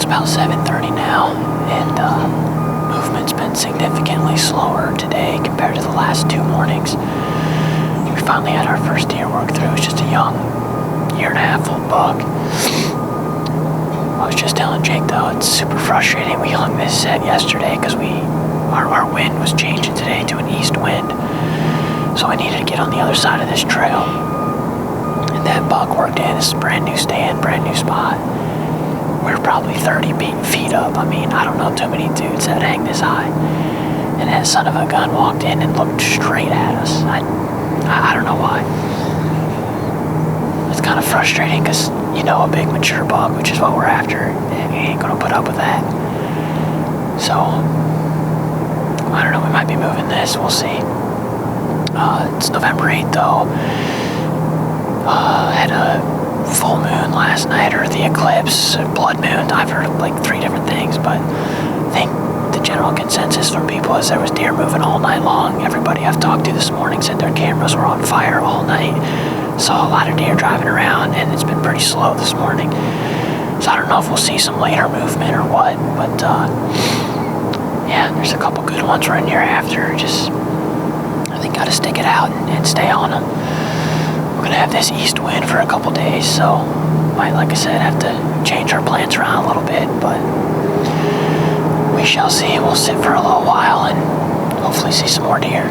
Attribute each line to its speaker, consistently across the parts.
Speaker 1: about 7:30 now, and movement's been significantly slower today compared to the last 2 mornings. We finally had our first deer work through. It was just a young, 1.5-year-old buck. I was just telling Jake, though, it's super frustrating. We hung this set yesterday because our wind was changing today to an east wind, so I needed to get on the other side of this trail. And that buck worked in. This is a brand new stand, brand new spot. We were probably 30 feet up. I mean, I don't know too many dudes that hang this high. And that son of a gun walked in and looked straight at us. I don't know why. It's kind of frustrating because, a big mature buck, which is what we're after, he ain't gonna put up with that. So, I don't know, we might be moving this, we'll see. It's November 8th though. Had a full moon last night, or the eclipse, blood moon. I've heard of like 3 different things, but I think the general consensus from people is there was deer moving all night long. Everybody I've talked to this morning said their cameras were on fire all night. Saw a lot of deer driving around, and it's been pretty slow this morning. So I don't know if we'll see some later movement or what, but yeah, there's a couple good ones right here after. Just, I think, gotta stick it out and stay on them. We're gonna have this east wind for a couple days, so might, like I said, have to change our plans around a little bit, but we shall see. We'll sit for a little while and hopefully see some more deer.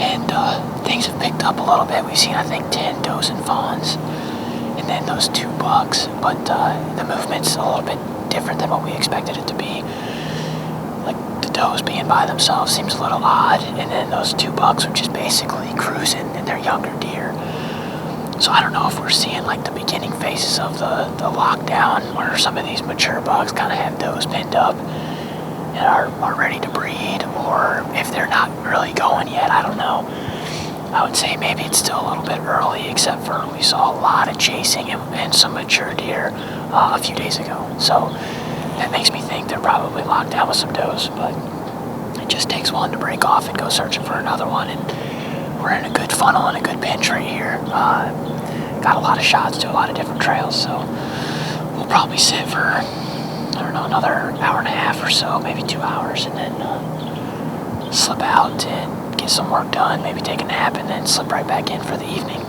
Speaker 1: And things have picked up a little bit. We've seen, I think, 10 does and fawns, and then those 2 bucks. But the movement's a little bit different than what we expected it to be. Like the does being by themselves seems a little odd, and then those 2 bucks are just basically cruising, and they're younger deer. So I don't know if we're seeing like the beginning phases of the lockdown, where some of these mature bucks kind of have does pinned up and are ready to breed, or if they're not really going yet. I don't know. I would say maybe it's still a little bit early, except for we saw a lot of chasing and some mature deer a few days ago. So that makes me think they're probably locked down with some does, but it just takes one to break off and go searching for another one. And we're in a good funnel and a good pinch right here. Got a lot of shots to a lot of different trails, so we'll probably sit for, I don't know, another hour and a half or so, maybe 2 hours, and then slip out and get some work done, maybe take a nap, and then slip right back in for the evening.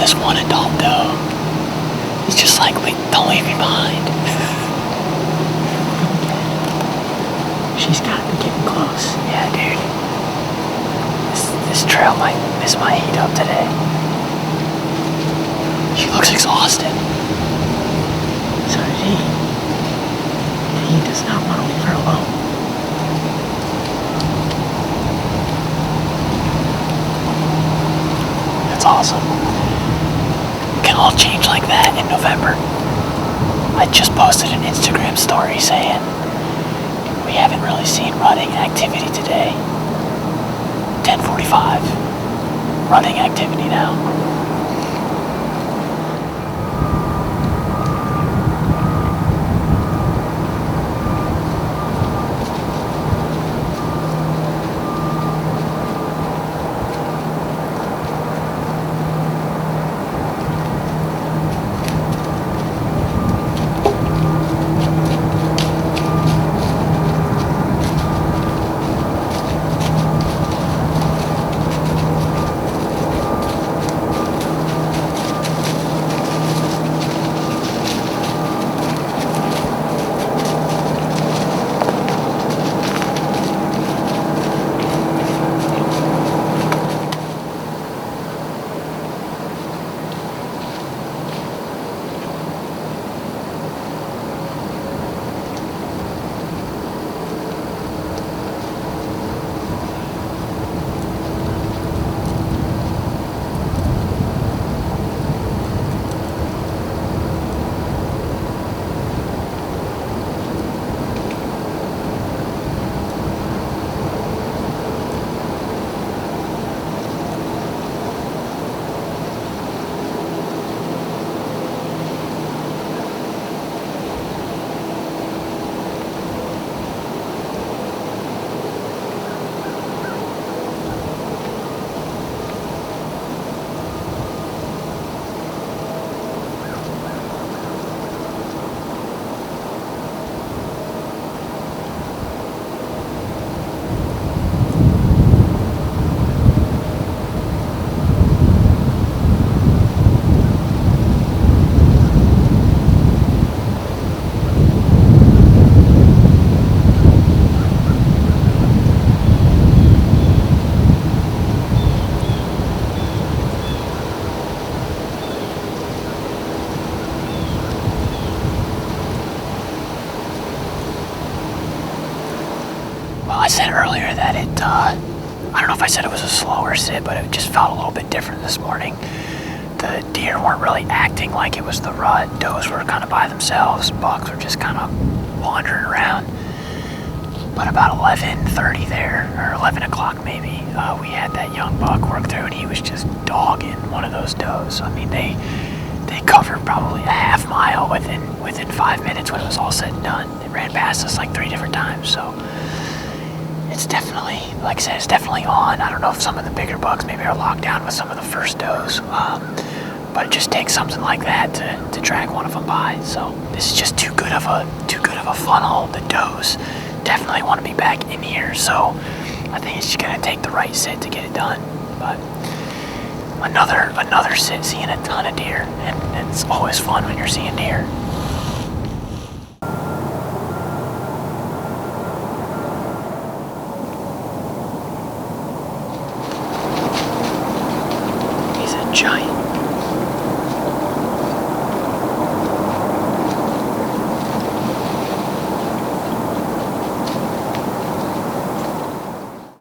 Speaker 1: this one adult doe. He's just like, wait, don't leave me behind. She's got to be getting close. Yeah, dude. This trail might miss my heat up today. She looks exhausted. So did he. He does not want to leave her alone. That's awesome. It can all change like that in November. I just posted an Instagram story saying we haven't really seen rutting activity today. 10:45. Running activity now. I said earlier that I don't know if I said it was a slower sit, but it just felt a little bit different this morning. The deer weren't really acting like it was the rut. Does were kind of by themselves. Bucks were just kind of wandering around. But about 11:30 there, or 11 o'clock maybe, we had that young buck work through, and he was just dogging one of those does. I mean, they covered probably a half mile within 5 minutes when it was all said and done. They ran past us like 3 different times, so it's definitely, like I said, it's definitely on. I don't know if some of the bigger bucks maybe are locked down with some of the first does, but it just takes something like that to drag one of them by. So this is just too good of a funnel. The does definitely want to be back in here, so I think it's just gonna take the right sit to get it done. But another sit, seeing a ton of deer, and it's always fun when you're seeing deer.